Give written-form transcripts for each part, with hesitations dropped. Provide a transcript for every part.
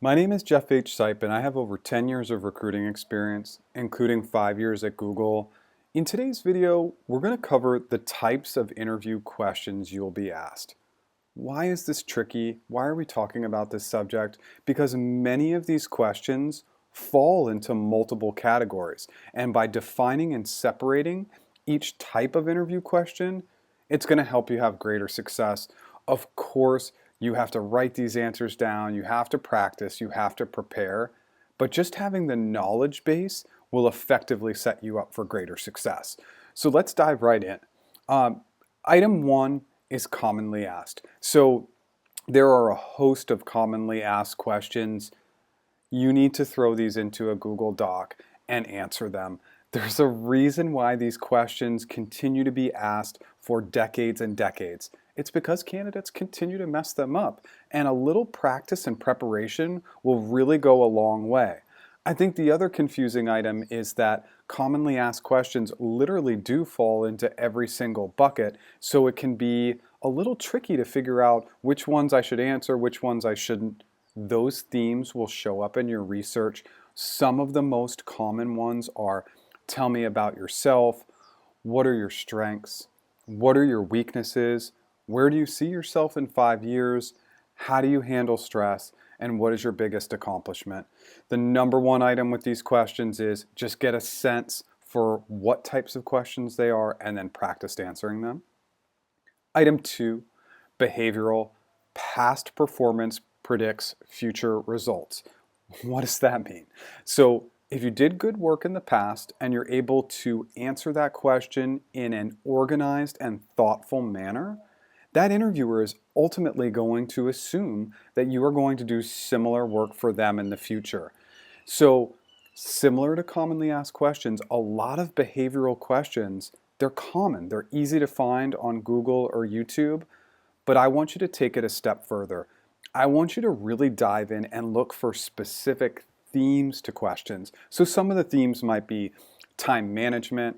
My name is Jeff H. Sipe, and I have over 10 years of recruiting experience, including 5 years at Google. In today's video, we're going to cover the types of interview questions you'll be asked. Why is this tricky? Why are we talking about this subject? Because many of these questions fall into multiple categories, and by defining and separating each type of interview question, it's going to help you have greater success. Of course, you have to write these answers down, you have to practice, you have to prepare, but just having the knowledge base will effectively set you up for greater success. So let's dive right in. Item one is commonly asked. So there are a host of commonly asked questions. You need to throw these into a Google Doc and answer them. There's a reason why these questions continue to be asked for decades and decades. It's because candidates continue to mess them up, and a little practice and preparation will really go a long way. I think the other confusing item is that commonly asked questions literally do fall into every single bucket, so it can be a little tricky to figure out which ones I should answer, which ones I shouldn't. Those themes will show up in your research. Some of the most common ones are: tell me about yourself, what are your strengths, what are your weaknesses, where do you see yourself in 5 years, how do you handle stress, and what is your biggest accomplishment. The number one item with these questions is just get a sense for what types of questions they are and then practice answering them. Item two, behavioral. Past performance predicts future results. What does that mean? So if you did good work in the past and you're able to answer that question in an organized and thoughtful manner, that interviewer is ultimately going to assume that you are going to do similar work for them in the future. So similar to commonly asked questions, a lot of behavioral questions, they're common. They're easy to find on Google or YouTube, but I want you to take it a step further. I want you to really dive in and look for specific themes to questions. So some of the themes might be time management,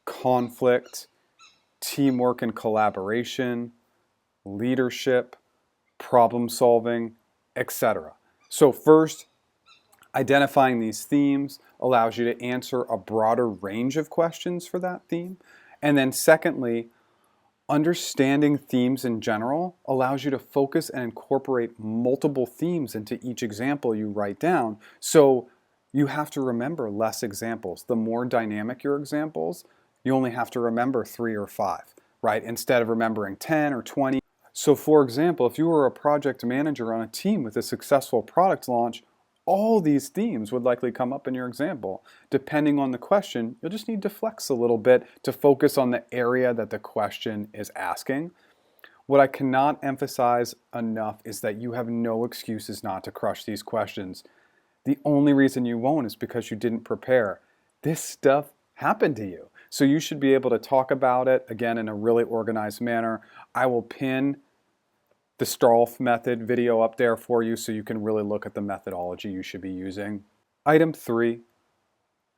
conflict, teamwork and collaboration, leadership, problem solving, etc. So first, identifying these themes allows you to answer a broader range of questions for that theme. And then secondly, understanding themes in general allows you to focus and incorporate multiple themes into each example you write down. So you have to remember less examples. The more dynamic your examples, you only have to remember 3 or 5, right? Instead of remembering 10 or 20. So for example, if you were a project manager on a team with a successful product launch, all these themes would likely come up in your example. Depending on the question, you'll just need to flex a little bit to focus on the area that the question is asking. What I cannot emphasize enough is that you have no excuses not to crush these questions. The only reason you won't is because you didn't prepare. This stuff happened to you. So you should be able to talk about it, again, in a really organized manner. I will pin the Starlf method video up there for you so you can really look at the methodology you should be using. Item 3,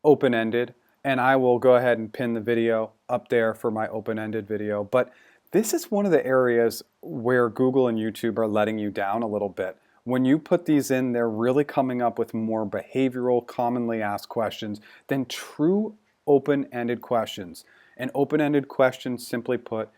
open-ended, and I will go ahead and pin the video up there for my open-ended video, but this is one of the areas where Google and YouTube are letting you down a little bit. When you put these in, they're really coming up with more behavioral, commonly asked questions than true open-ended questions. An open-ended question, simply put,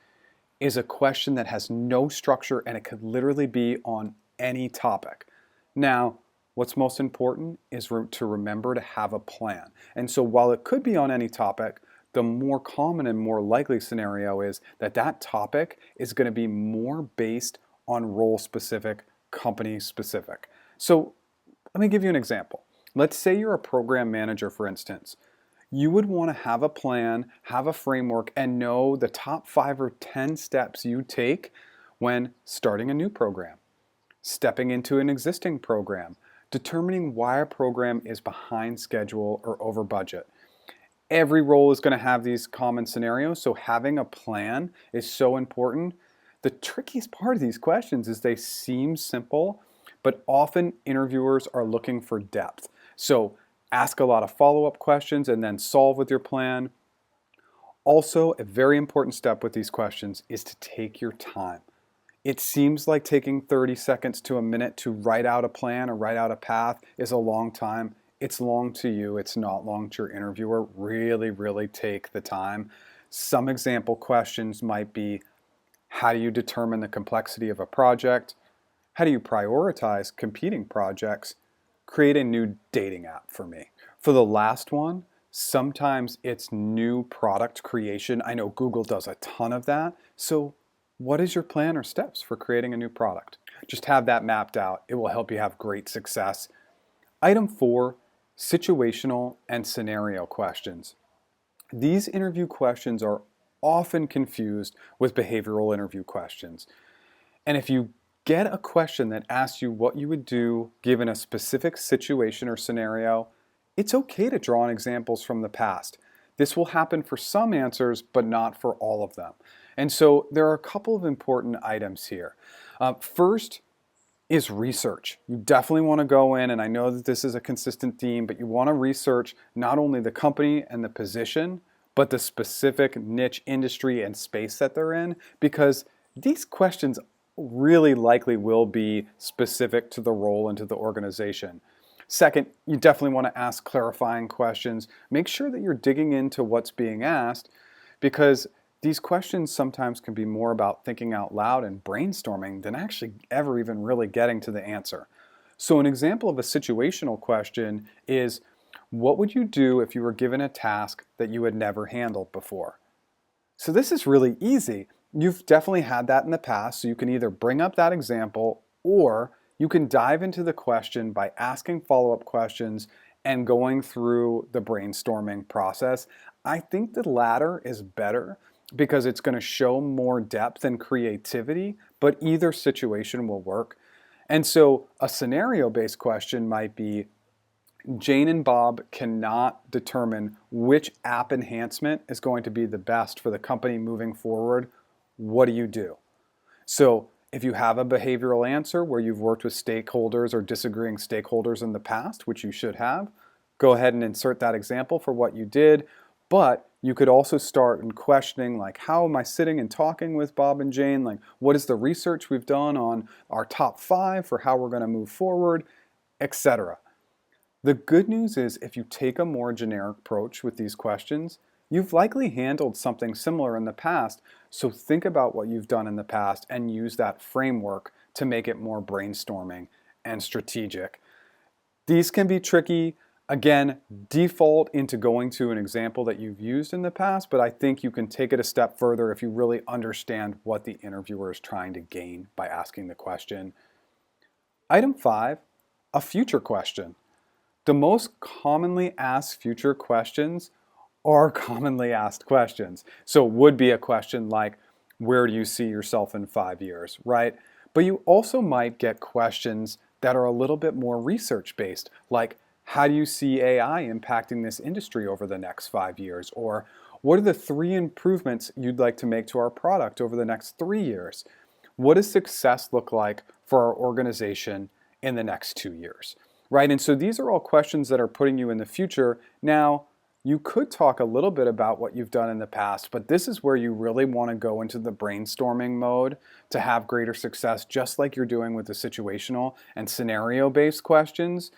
is a question that has no structure and it could literally be on any topic. Now, what's most important is to remember to have a plan. And so while it could be on any topic, the more common and more likely scenario is that that topic is going to be more based on role specific, company specific. So let me give you an example. Let's say you're a program manager, for instance. You would want to have a plan, have a framework, and know the top 5 or 10 steps you take when starting a new program, stepping into an existing program, determining why a program is behind schedule or over budget. Every role is going to have these common scenarios, so having a plan is so important. The trickiest part of these questions is they seem simple, but often interviewers are looking for depth. So ask a lot of follow-up questions and then solve with your plan. Also, a very important step with these questions is to take your time. It seems like taking 30 seconds to a minute to write out a plan or write out a path is a long time. It's long to you, it's not long to your interviewer. Really, really take the time. Some example questions might be, how do you determine the complexity of a project? How do you prioritize competing projects? Create a new dating app for me. For the last one, sometimes it's new product creation. I know Google does a ton of that. So what is your plan or steps for creating a new product? Just have that mapped out. It will help you have great success. Item 4, situational and scenario questions. These interview questions are often confused with behavioral interview questions. And if you get a question that asks you what you would do given a specific situation or scenario, it's okay to draw on examples from the past. This will happen for some answers, but not for all of them. And so there are a couple of important items here. First is research. You definitely want to go in, and I know that this is a consistent theme, but you want to research not only the company and the position, but the specific niche industry and space that they're in, because these questions really likely will be specific to the role and to the organization. Second, you definitely want to ask clarifying questions. Make sure that you're digging into what's being asked, because these questions sometimes can be more about thinking out loud and brainstorming than actually ever even really getting to the answer. So an example of a situational question is, what would you do if you were given a task that you had never handled before? So this is really easy. You've definitely had that in the past, so you can either bring up that example or you can dive into the question by asking follow-up questions and going through the brainstorming process. I think the latter is better because it's going to show more depth and creativity, but either situation will work. And so a scenario-based question might be, Jane and Bob cannot determine which app enhancement is going to be the best for the company moving forward. What do you do? So if you have a behavioral answer where you've worked with stakeholders or disagreeing stakeholders in the past, which you should have, go ahead and insert that example for what you did. But you could also start in questioning, like, how am I sitting and talking with Bob and Jane? Like, what is the research we've done on our top 5 for how we're going to move forward, etc. The good news is, if you take a more generic approach with these questions, you've likely handled something similar in the past, so think about what you've done in the past and use that framework to make it more brainstorming and strategic. These can be tricky. Again, default into going to an example that you've used in the past, but I think you can take it a step further if you really understand what the interviewer is trying to gain by asking the question. Item 5, a future question. The most commonly asked future questions are commonly asked questions. So it would be a question like, where do you see yourself in 5 years, right? But you also might get questions that are a little bit more research-based, like, how do you see AI impacting this industry over the next 5 years? Or what are the 3 improvements you'd like to make to our product over the next 3 years? What does success look like for our organization in the next 2 years? Right? And so these are all questions that are putting you in the future. Now, you could talk a little bit about what you've done in the past, but this is where you really want to go into the brainstorming mode to have greater success, just like you're doing with the situational and scenario-based questions.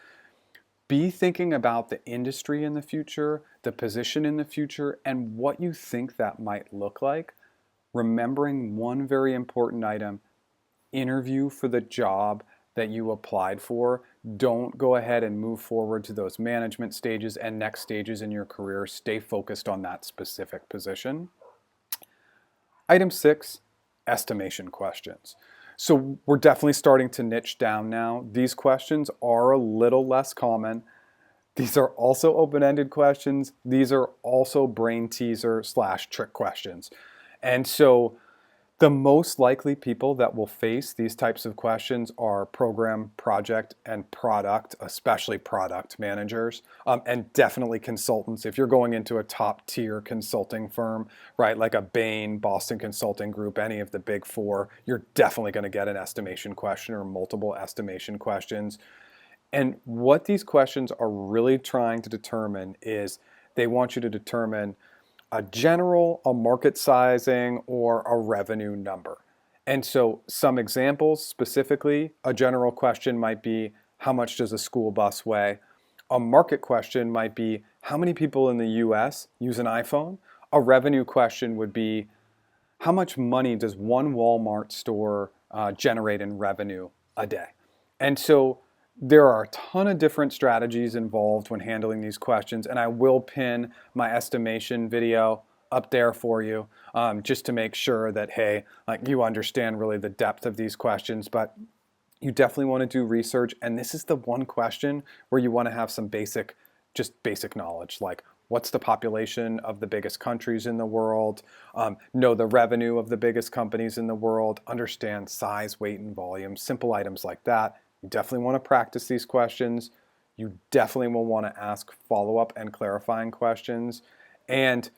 Be thinking about the industry in the future, the position in the future, and what you think that might look like. Remembering one very important item: interview for the job that you applied for. Don't go ahead and move forward to those management stages and next stages in your career. Stay focused on that specific position. Item 6, estimation questions. So we're definitely starting to niche down now. These questions are a little less common. These are also open-ended questions. These are also brain teaser / trick questions. And so the most likely people that will face these types of questions are program, project, and product, especially product managers, and definitely consultants. If you're going into a top tier consulting firm, right, like a Bain, Boston Consulting Group, any of the big 4, you're definitely going to get an estimation question or multiple estimation questions. And what these questions are really trying to determine is, they want you to determine a general, a market sizing, or a revenue number. And so some examples specifically, a general question might be, how much does a school bus weigh? A market question might be, how many people in the US use an iPhone? A revenue question would be, how much money does one Walmart store generate in revenue a day? And so there are a ton of different strategies involved when handling these questions, and I will pin my estimation video up there for you, just to make sure that, hey, like, you understand really the depth of these questions. But you definitely want to do research, and this is the one question where you want to have some just basic knowledge, like what's the population of the biggest countries in the world, know the revenue of the biggest companies in the world, understand size, weight, and volume, simple items like that. You definitely want to practice these questions. You definitely will want to ask follow-up and clarifying questions. And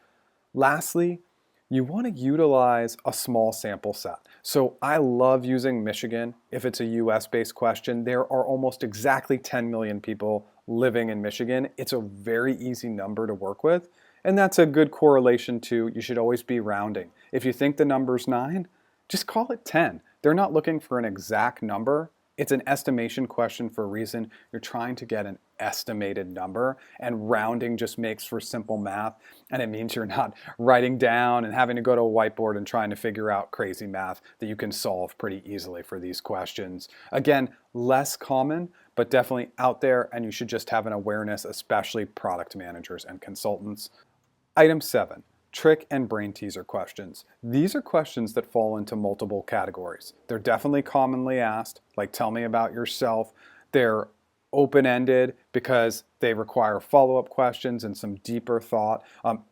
lastly, you want to utilize a small sample set. So I love using Michigan. If it's a US-based question, there are almost exactly 10 million people living in Michigan. It's a very easy number to work with. And that's a good correlation to, you should always be rounding. If you think the number's 9, just call it 10. They're not looking for an exact number. It's an estimation question for a reason. You're trying to get an estimated number, and rounding just makes for simple math, and it means you're not writing down and having to go to a whiteboard and trying to figure out crazy math that you can solve pretty easily for these questions. Again, less common, but definitely out there, and you should just have an awareness, especially product managers and consultants. Item 7, trick and brain teaser questions. These are questions that fall into multiple categories. They're definitely commonly asked, like tell me about yourself. They're open-ended because they require follow-up questions and some deeper thought.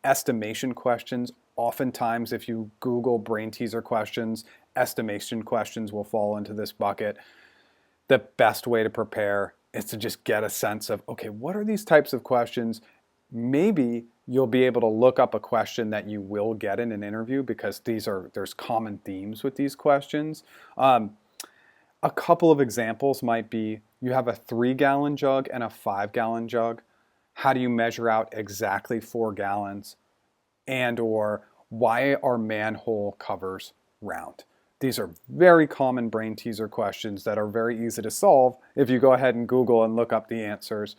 Estimation questions, oftentimes if you Google brain teaser questions, estimation questions will fall into this bucket. The best way to prepare is to just get a sense of, okay, what are these types of questions? Maybe you'll be able to look up a question that you will get in an interview, because there's common themes with these questions. A couple of examples might be, you have a 3-gallon jug and a 5-gallon jug. How do you measure out exactly 4 gallons? And or why are manhole covers round? These are very common brain teaser questions that are very easy to solve if you go ahead and Google and look up the answers.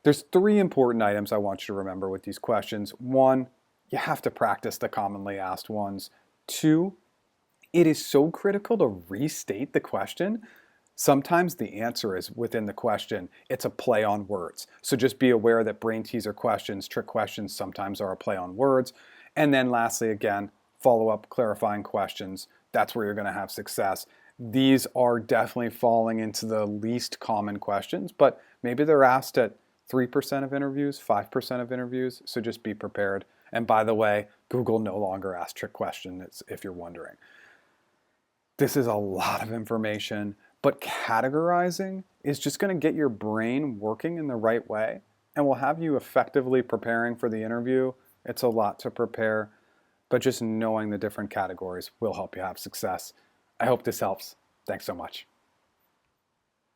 There's 3 important items I want you to remember with these questions. 1, you have to practice the commonly asked ones. 2, it is so critical to restate the question. Sometimes the answer is within the question. It's a play on words. So just be aware that brain teaser questions, trick questions, sometimes are a play on words. And then lastly, again, follow-up clarifying questions. That's where you're going to have success. These are definitely falling into the least common questions, but maybe they're asked at 3% of interviews, 5% of interviews, so just be prepared. And by the way, Google no longer asks trick questions, if you're wondering. This is a lot of information, but categorizing is just going to get your brain working in the right way and will have you effectively preparing for the interview. It's a lot to prepare, but just knowing the different categories will help you have success. I hope this helps. Thanks so much.